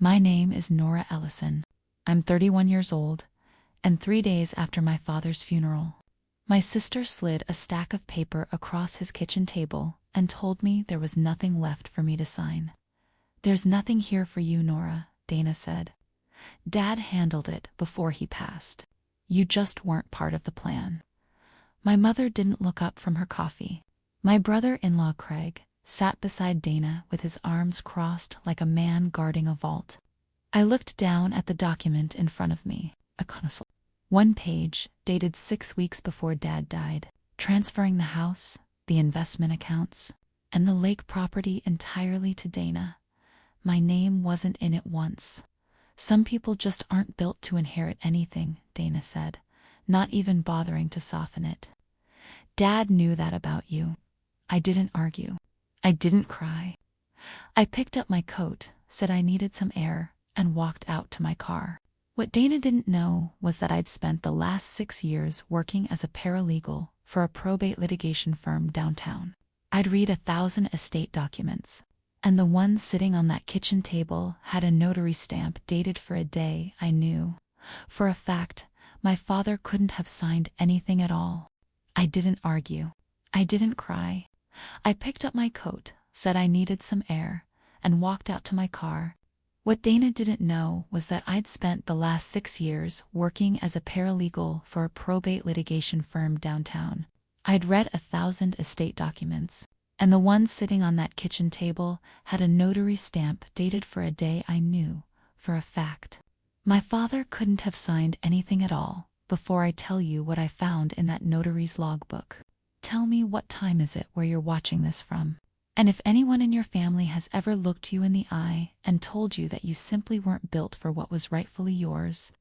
My name is Nora Ellison. I'm 31 years old, and 3 days after my father's funeral, my sister slid a stack of paper across his kitchen table and told me there was nothing left for me to sign. "There's nothing here for you, Nora," Dana said. "Dad handled it before he passed. You just weren't part of the plan." My mother didn't look up from her coffee. My brother-in-law Craig sat beside Dana with his arms crossed like a man guarding a vault. I looked down at the document in front of me, a codicil. One page, dated 6 weeks before Dad died, transferring the house, the investment accounts, and the lake property entirely to Dana. My name wasn't in it once. "Some people just aren't built to inherit anything," Dana said, not even bothering to soften it. "Dad knew that about you." I didn't argue. I didn't cry. I picked up my coat, said I needed some air, and walked out to my car. What Dana didn't know was that I'd spent the last 6 years working as a paralegal for a probate litigation firm downtown. I'd read 1,000 estate documents, and the one sitting on that kitchen table had a notary stamp dated for a day I knew. For a fact, my father couldn't have signed anything at all. I didn't argue. I didn't cry. I picked up my coat, said I needed some air, and walked out to my car. What Dana didn't know was that I'd spent the last 6 years working as a paralegal for a probate litigation firm downtown. I'd read 1,000 estate documents, and the one sitting on that kitchen table had a notary stamp dated for a day I knew, for a fact. My father couldn't have signed anything at all before I tell you what I found in that notary's logbook. Tell me, what time is it where you're watching this from? And if anyone in your family has ever looked you in the eye and told you that you simply weren't built for what was rightfully yours,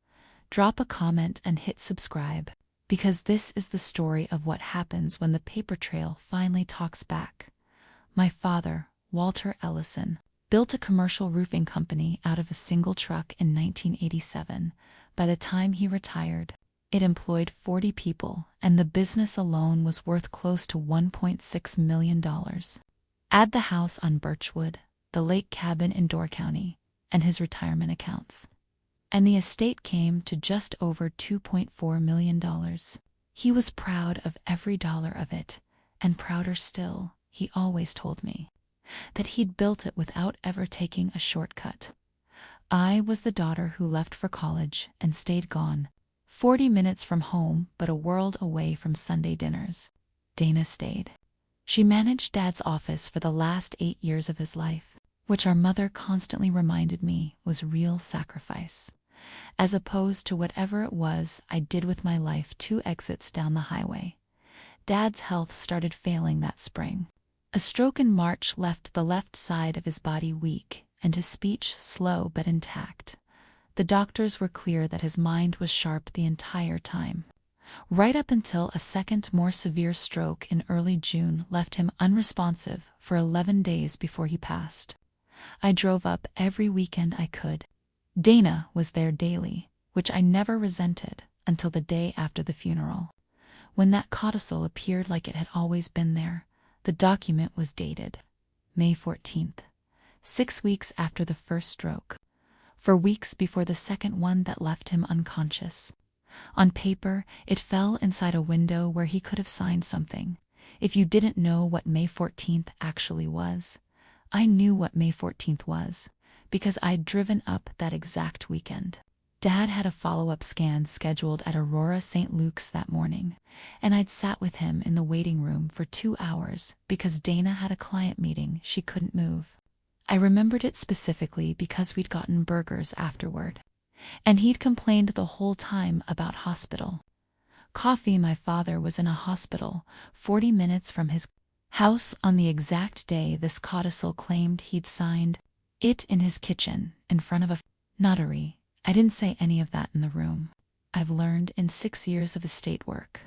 drop a comment and hit subscribe, because this is the story of what happens when the paper trail finally talks back. My father, Walter Ellison, built a commercial roofing company out of a single truck in 1987. By the time he retired, it employed 40 people, and the business alone was worth close to $1.6 million. Add the house on Birchwood, the lake cabin in Door County, and his retirement accounts, and the estate came to just over $2.4 million. He was proud of every dollar of it, and prouder still, he always told me, that he'd built it without ever taking a shortcut. I was the daughter who left for college and stayed gone, 40 minutes from home but a world away from Sunday dinners. Dana stayed. She managed Dad's office for the last 8 years of his life, which our mother constantly reminded me was real sacrifice, as opposed to whatever it was I did with my life 2 exits down the highway. Dad's health started failing that spring. A stroke in March left the left side of his body weak and his speech slow but intact. The doctors were clear that his mind was sharp the entire time, right up until a second, more severe stroke in early June left him unresponsive for 11 days before he passed. I drove up every weekend I could. Dana was there daily, which I never resented until the day after the funeral. When that codicil appeared like it had always been there, the document was dated May 14th, 6 weeks after the first stroke, 4 weeks before the second one that left him unconscious. On paper, it fell inside a window where he could have signed something. If you didn't know what May 14th actually was, I knew what May 14th was, because I'd driven up that exact weekend. Dad had a follow-up scan scheduled at Aurora St. Luke's that morning, and I'd sat with him in the waiting room for 2 hours because Dana had a client meeting she couldn't move. I remembered it specifically because we'd gotten burgers afterward, and he'd complained the whole time about hospital coffee. My father was in a hospital 40 minutes from his house on the exact day this codicil claimed he'd signed it, in his kitchen, in front of a notary. I didn't say any of that in the room. I've learned in 6 years of estate work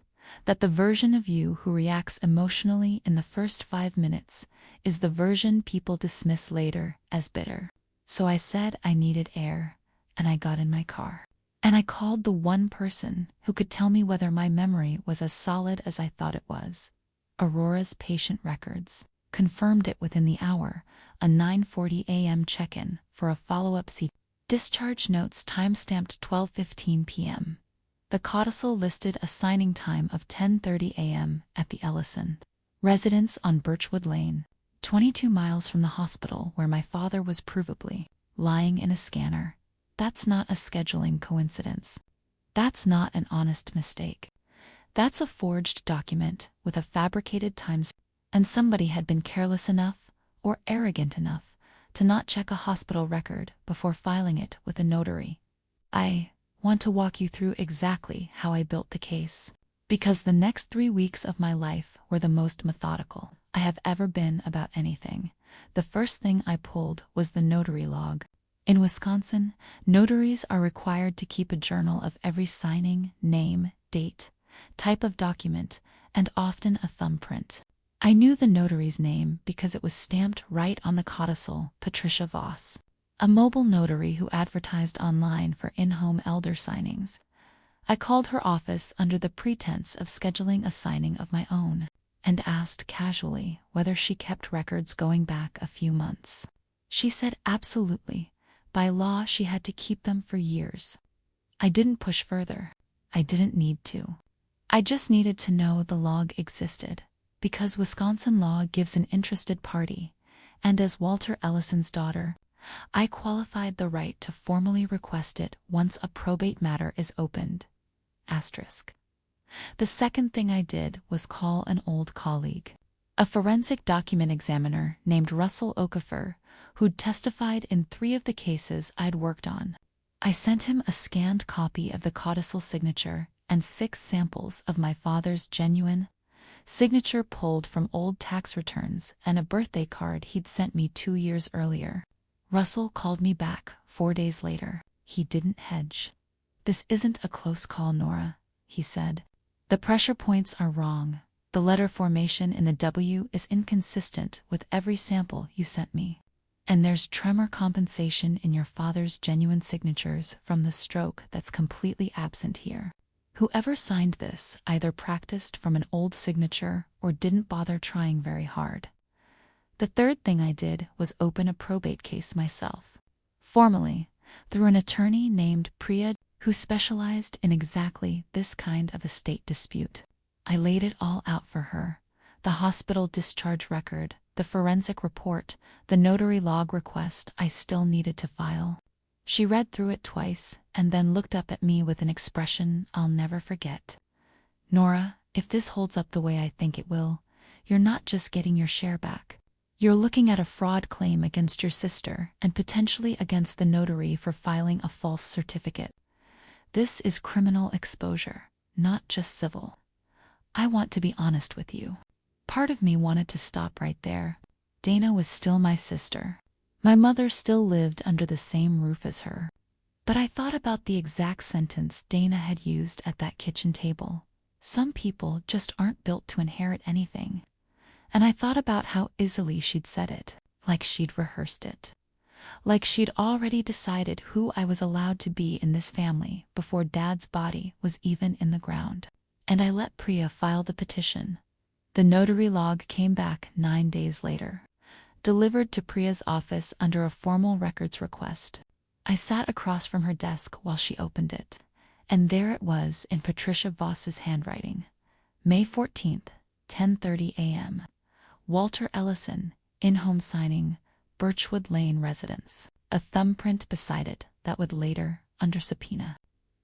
that the version of you who reacts emotionally in the first 5 minutes is the version people dismiss later as bitter. So I said I needed air, and I got in my car. And I called the one person who could tell me whether my memory was as solid as I thought it was. Aurora's patient records confirmed it within the hour, a 9:40 a.m. check-in for a follow-up CT. Discharge notes timestamped 12:15 p.m. The codicil listed a signing time of 10:30 a.m. at the Ellison residence on Birchwood Lane, 22 miles from the hospital where my father was provably lying in a scanner. That's not a scheduling coincidence. That's not an honest mistake. That's a forged document with a fabricated times, and somebody had been careless enough or arrogant enough to not check a hospital record before filing it with a notary. I want to walk you through exactly how I built the case, because the next 3 weeks of my life were the most methodical I have ever been about anything. The first thing I pulled was the notary log. In Wisconsin, notaries are required to keep a journal of every signing, name, date, type of document, and often a thumbprint. I knew the notary's name because it was stamped right on the codicil, Patricia Voss, a mobile notary who advertised online for in-home elder signings. I called her office under the pretense of scheduling a signing of my own, and asked casually whether she kept records going back a few months. She said absolutely. By law, she had to keep them for years. I didn't push further. I didn't need to. I just needed to know the log existed, because Wisconsin law gives an interested party, and as Walter Ellison's daughter, I qualified the right to formally request it once a probate matter is opened. Asterisk. The second thing I did was call an old colleague, a forensic document examiner named Russell Okafor, who'd testified in 3 of the cases I'd worked on. I sent him a scanned copy of the codicil signature and 6 samples of my father's genuine signature pulled from old tax returns and a birthday card he'd sent me 2 years earlier. Russell called me back 4 days later. He didn't hedge. "This isn't a close call, Nora," he said. "The pressure points are wrong. The letter formation in the W is inconsistent with every sample you sent me. And there's tremor compensation in your father's genuine signatures from the stroke that's completely absent here. Whoever signed this either practiced from an old signature or didn't bother trying very hard." The third thing I did was open a probate case myself, formally, through an attorney named Priya, who specialized in exactly this kind of estate dispute. I laid it all out for her: the hospital discharge record, the forensic report, the notary log request I still needed to file. She read through it twice and then looked up at me with an expression I'll never forget. "Nora, if this holds up the way I think it will, you're not just getting your share back. You're looking at a fraud claim against your sister and potentially against the notary for filing a false certificate. This is criminal exposure, not just civil. I want to be honest with you." Part of me wanted to stop right there. Dana was still my sister. My mother still lived under the same roof as her. But I thought about the exact sentence Dana had used at that kitchen table. Some people just aren't built to inherit anything. And I thought about how easily she'd said it, like she'd rehearsed it. Like she'd already decided who I was allowed to be in this family before Dad's body was even in the ground. And I let Priya file the petition. The notary log came back 9 days later, delivered to Priya's office under a formal records request. I sat across from her desk while she opened it, and there it was in Patricia Voss's handwriting. May 14th, 10:30 a.m. Walter Ellison, in-home signing, Birchwood Lane residence. A thumbprint beside it that would later, under subpoena,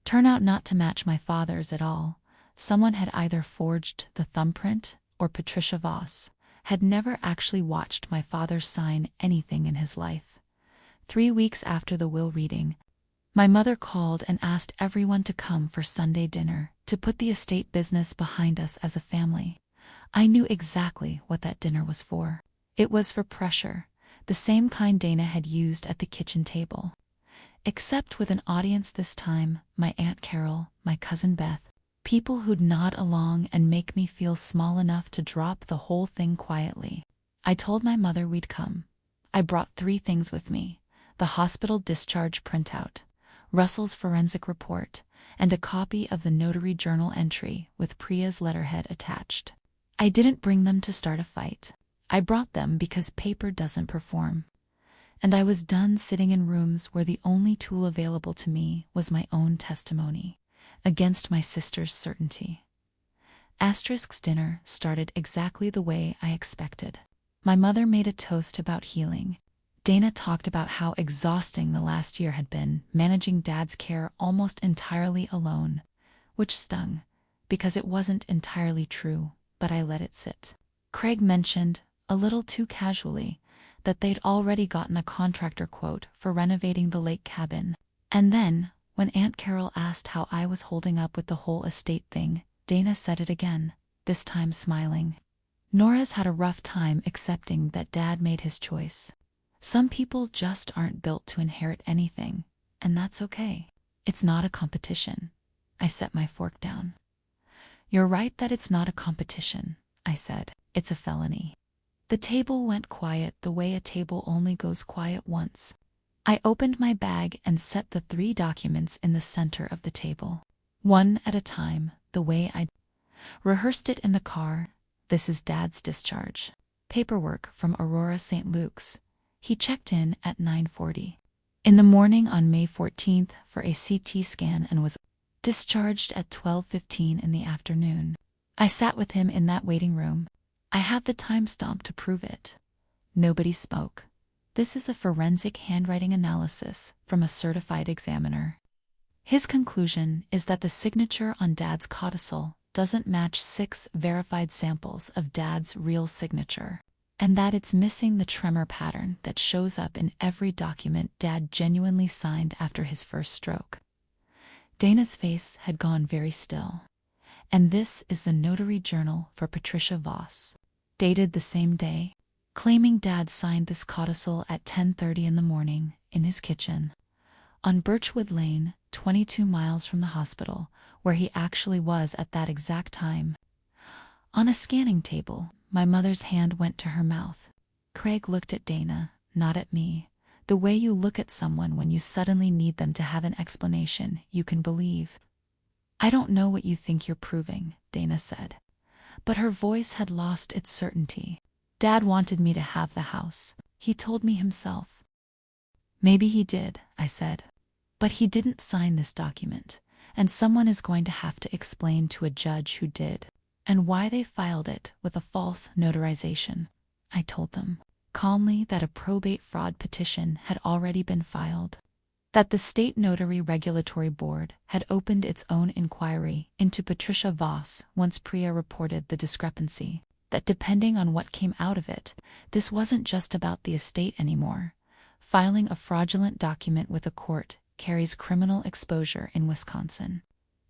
turn out not to match my father's at all. Someone had either forged the thumbprint, or Patricia Voss had never actually watched my father sign anything in his life. 3 weeks after the will reading, my mother called and asked everyone to come for Sunday dinner to put the estate business behind us as a family. I knew exactly what that dinner was for. It was for pressure, the same kind Dana had used at the kitchen table. Except with an audience this time, my Aunt Carol, my cousin Beth, people who'd nod along and make me feel small enough to drop the whole thing quietly. I told my mother we'd come. I brought 3 things with me: the hospital discharge printout, Russell's forensic report, and a copy of the notary journal entry with Priya's letterhead attached. I didn't bring them to start a fight. I brought them because paper doesn't perform. and I was done sitting in rooms where the only tool available to me was my own testimony, against my sister's certainty. Asterisk's dinner started exactly the way I expected. My mother made a toast about healing. Dana talked about how exhausting the last year had been, managing Dad's care almost entirely alone, which stung, because it wasn't entirely true, but I let it sit. Craig mentioned, a little too casually, that they'd already gotten a contractor quote for renovating the lake cabin. And then, when Aunt Carol asked how I was holding up with the whole estate thing, Dana said it again, this time smiling. Nora's had a rough time accepting that Dad made his choice. Some people just aren't built to inherit anything, and that's okay. It's not a competition. I set my fork down. You're right that it's not a competition, I said. It's a felony. The table went quiet the way a table only goes quiet once. I opened my bag and set the 3 documents in the center of the table. One at a time, the way I'd rehearsed it in the car. This is Dad's discharge. Paperwork from Aurora St. Luke's. He checked in at 9:40 in the morning on May 14th for a CT scan and was discharged at 12:15 in the afternoon. I sat with him in that waiting room. I have the timestamp to prove it. Nobody spoke. This is a forensic handwriting analysis from a certified examiner. His conclusion is that the signature on Dad's codicil doesn't match 6 verified samples of Dad's real signature, and that it's missing the tremor pattern that shows up in every document Dad genuinely signed after his first stroke. Dana's face had gone very still. And this is the notary journal for Patricia Voss, dated the same day, claiming Dad signed this codicil at 10:30 in the morning in his kitchen on Birchwood Lane, 22 miles from the hospital, where he actually was at that exact time. On a scanning table, my mother's hand went to her mouth. Craig looked at Dana, not at me, the way you look at someone when you suddenly need them to have an explanation you can believe. I don't know what you think you're proving, Dana said. But her voice had lost its certainty. Dad wanted me to have the house. He told me himself. Maybe he did, I said. But he didn't sign this document, and someone is going to have to explain to a judge who did, and why they filed it with a false notarization. I told them calmly that a probate fraud petition had already been filed, that the State Notary Regulatory Board had opened its own inquiry into Patricia Voss once Priya reported the discrepancy, that depending on what came out of it, this wasn't just about the estate anymore. Filing a fraudulent document with a court carries criminal exposure in Wisconsin.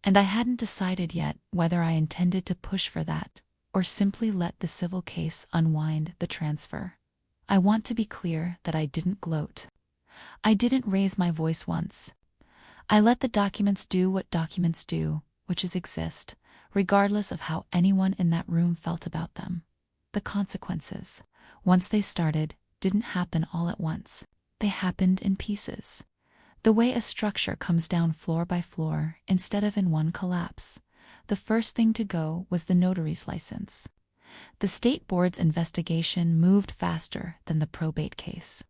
And I hadn't decided yet whether I intended to push for that, or simply let the civil case unwind the transfer. I want to be clear that I didn't gloat. I didn't raise my voice once. I let the documents do what documents do, which is exist, regardless of how anyone in that room felt about them. The consequences, once they started, didn't happen all at once. They happened in pieces. The way a structure comes down floor by floor instead of in one collapse. The first thing to go was the notary's license. The state board's investigation moved faster than the probate case,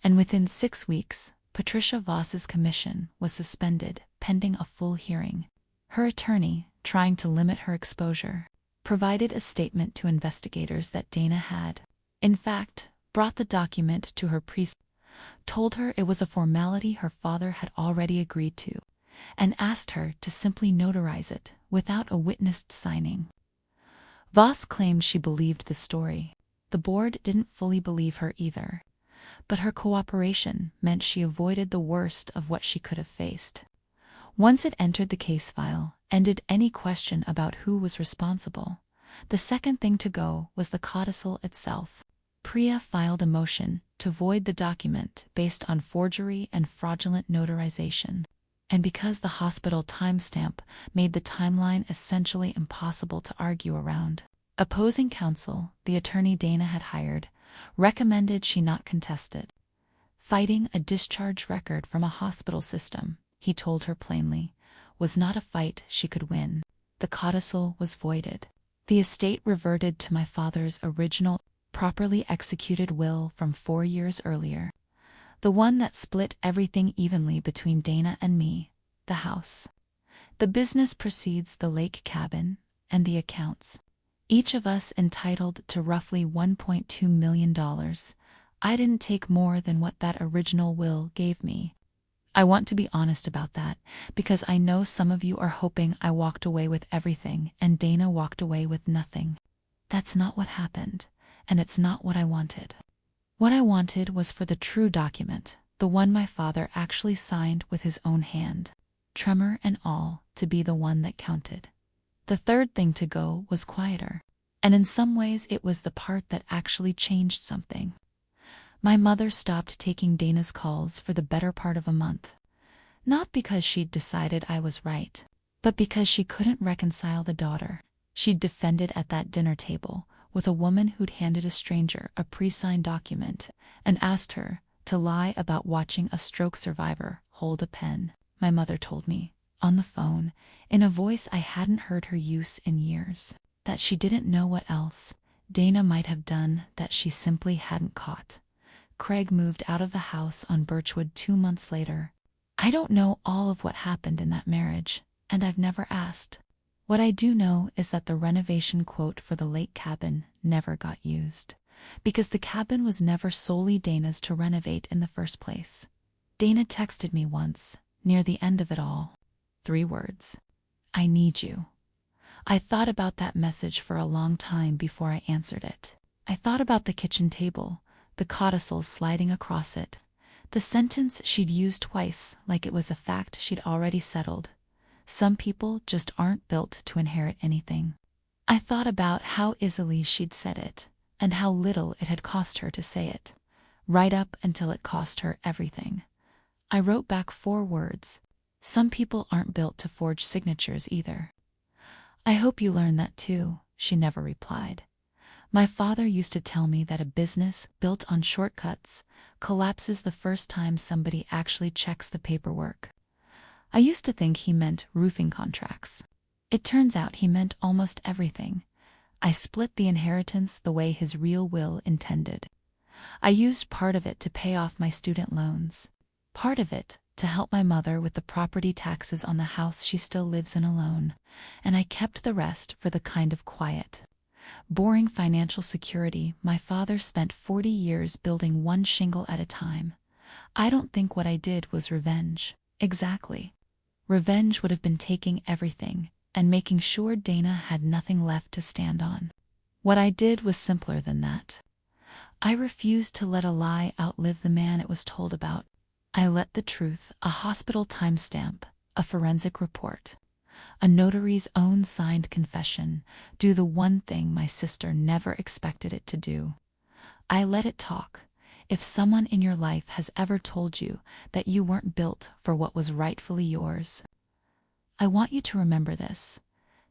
and within 6 weeks, Patricia Voss's commission was suspended pending a full hearing. Her attorney, trying to limit her exposure, provided a statement to investigators that Dana had, in fact, brought the document to her priest, told her it was a formality her father had already agreed to, and asked her to simply notarize it without a witnessed signing. Voss claimed she believed the story. The board didn't fully believe her either, but her cooperation meant she avoided the worst of what she could have faced. Once it entered the case file, ended any question about who was responsible. The second thing to go was the codicil itself. Priya filed a motion to void the document based on forgery and fraudulent notarization, and because the hospital timestamp made the timeline essentially impossible to argue around. Opposing counsel, the attorney Dana had hired, recommended she not contest it. Fighting a discharge record from a hospital system, he told her plainly, was not a fight she could win. The codicil was voided. The estate reverted to my father's original, properly executed will from 4 years earlier. The one that split everything evenly between Dana and me, the house. The business precedes the lake cabin, and the accounts. Each of us entitled to roughly $1.2 million. I didn't take more than what that original will gave me. I want to be honest about that, because I know some of you are hoping I walked away with everything and Dana walked away with nothing. That's not what happened, and it's not what I wanted. What I wanted was for the true document, the one my father actually signed with his own hand, tremor and all, to be the one that counted. The third thing to go was quieter, and in some ways it was the part that actually changed something. My mother stopped taking Dana's calls for the better part of a month. Not because she'd decided I was right, but because she couldn't reconcile the daughter she'd defended at that dinner table with a woman who'd handed a stranger a pre-signed document and asked her to lie about watching a stroke survivor hold a pen, my mother told me, on the phone, in a voice I hadn't heard her use in years, that she didn't know what else Dana might have done that she simply hadn't caught. Craig moved out of the house on Birchwood 2 months later. I don't know all of what happened in that marriage, and I've never asked. What I do know is that the renovation quote for the lake cabin never got used, because the cabin was never solely Dana's to renovate in the first place. Dana texted me once, near the end of it all. 3 words. I need you. I thought about that message for a long time before I answered it. I thought about the kitchen table, the codicils sliding across it, the sentence she'd used twice like it was a fact she'd already settled. Some people just aren't built to inherit anything. I thought about how easily she'd said it, and how little it had cost her to say it, right up until it cost her everything. I wrote back 4 words. Some people aren't built to forge signatures either. I hope you learn that too, she never replied. My father used to tell me that a business built on shortcuts collapses the first time somebody actually checks the paperwork. I used to think he meant roofing contracts. It turns out he meant almost everything. I split the inheritance the way his real will intended. I used part of it to pay off my student loans, part of it to help my mother with the property taxes on the house she still lives in alone, and I kept the rest for the kind of quiet, boring financial security my father spent 40 years building one shingle at a time. I don't think what I did was revenge. Exactly. Revenge would have been taking everything and making sure Dana had nothing left to stand on. What I did was simpler than that. I refused to let a lie outlive the man it was told about. I let the truth, a hospital timestamp, a forensic report, a notary's own signed confession, do the one thing my sister never expected it to do. I let it talk. If someone in your life has ever told you that you weren't built for what was rightfully yours, I want you to remember this.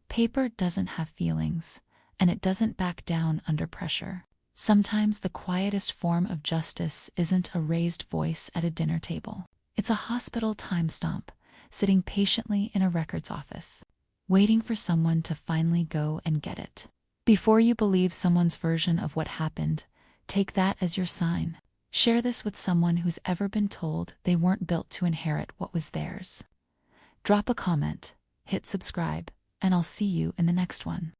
Paper doesn't have feelings, and it doesn't back down under pressure. Sometimes the quietest form of justice isn't a raised voice at a dinner table. It's a hospital timestamp, sitting patiently in a records office, waiting for someone to finally go and get it. Before you believe someone's version of what happened, take that as your sign. Share this with someone who's ever been told they weren't built to inherit what was theirs. Drop a comment, hit subscribe, and I'll see you in the next one.